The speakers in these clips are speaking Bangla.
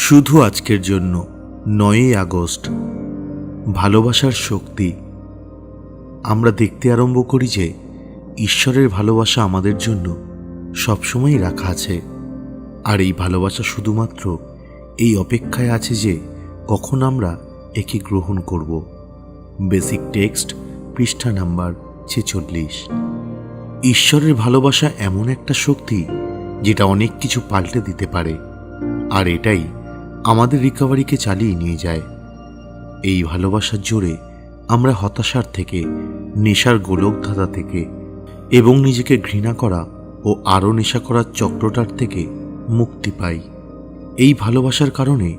শুধু আজকের জন্য ৯ই আগস্ট। ভালোবাসার শক্তি। আমরা দেখতে আরম্ভ করি যে ঈশ্বরের ভালোবাসা আমাদের জন্য সবসময়ই রাখা আছে, আর এই ভালোবাসা শুধুমাত্র এই অপেক্ষায় আছে যে কখন আমরা একে গ্রহণ করব। বেসিক টেক্সট, পৃষ্ঠা নাম্বার 46। ঈশ্বরের ভালোবাসা এমন একটা শক্তি যেটা অনেক কিছু পাল্টে দিতে পারে, আর এটাই আমাদের রিকভারিকে চালিয়ে নিয়ে যায়। এই ভালোবাসার জোরে আমরা হতাশার থেকে, নেশার গোলকধাঁধা থেকে এবং নিজেকে ঘৃণা করা ও আরও নেশা করার চক্রটার থেকে মুক্তি পাই। এই ভালোবাসার কারণে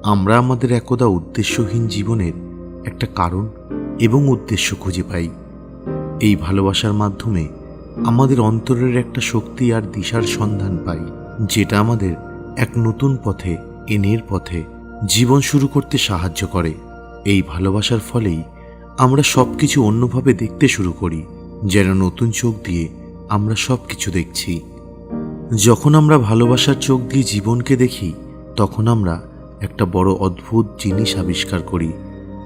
আমরা আমাদের একদা উদ্দেশ্যহীন জীবনের একটা কারণ এবং উদ্দেশ্য খুঁজে পাই। এই ভালোবাসার মাধ্যমে আমাদের অন্তরের একটা শক্তি আর দিশার সন্ধান পাই, যেটা আমাদের এক নতুন পথে, এনের পথে জীবন শুরু করতে সাহায্য করে। এই ভালোবাসার ফলেই আমরা সব কিছু অন্যভাবে দেখতে শুরু করি, যেন নতুন চোখ দিয়ে আমরা সব কিছু দেখছি। যখন আমরা ভালোবাসার চোখ দিয়ে জীবনকে দেখি, তখন আমরা একটা বড় অদ্ভুত জিনিস আবিষ্কার করি,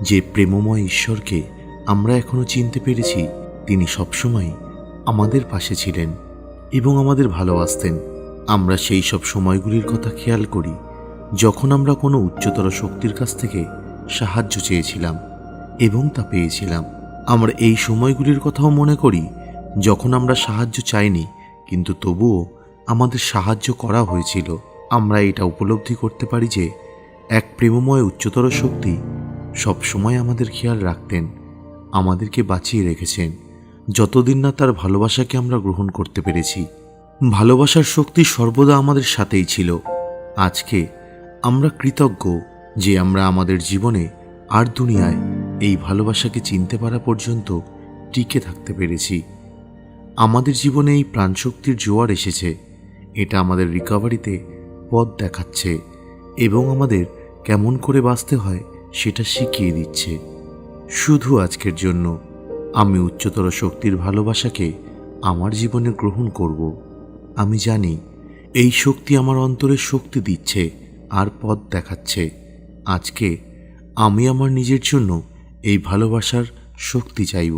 যে প্রেমময় ঈশ্বরকে আমরা এখনো চিনতে পেরেছি। তিনি সবসময় আমাদের পাশে ছিলেন এবং আমাদের ভালোবাসতেন। আমরা সেই সব সময়গুলির কথা খেয়াল করি যখন আমরা কোনো উচ্চতর শক্তির কাছ থেকে সাহায্য চেয়েছিলাম এবং তা পেয়েছিলাম। আমরা এই সময়গুলির কথাও মনে করি যখন আমরা সাহায্য চাইনি, কিন্তু তবুও আমাদের সাহায্য করা হয়েছিল। আমরা এটা উপলব্ধি করতে পারি যে এক প্রেমময় উচ্চতর শক্তি সবসময় আমাদের খেয়াল রাখতেন, আমাদেরকে বাঁচিয়ে রেখেছেন, যতদিন না তার ভালোবাসাকে আমরা গ্রহণ করতে পেরেছি। ভালোবাসার শক্তি সর্বদা আমাদের সাথেই ছিল। আজকে আমরা কৃতজ্ঞ যে আমরা আমাদের জীবনে আর দুনিয়ায় এই ভালোবাসাকে চিনতে পারা পর্যন্ত টিকে থাকতে পেরেছি। আমাদের জীবনে এই প্রাণশক্তির জোয়ার এসেছে। এটা আমাদের রিকভারিতে পথ দেখাচ্ছে এবং আমাদের কেমন করে বাঁচতে হয় সেটা শিখিয়ে দিচ্ছে। শুধু আজকের জন্য আমি উচ্চতর শক্তির ভালোবাসাকে আমার জীবনে গ্রহণ করব। আমি জানি এই শক্তি আমার অন্তরের শক্তি দিচ্ছে আর পথ দেখাচ্ছে। আজকে আমি আমার নিজের জন্য এই ভালোবাসার শক্তি চাইব।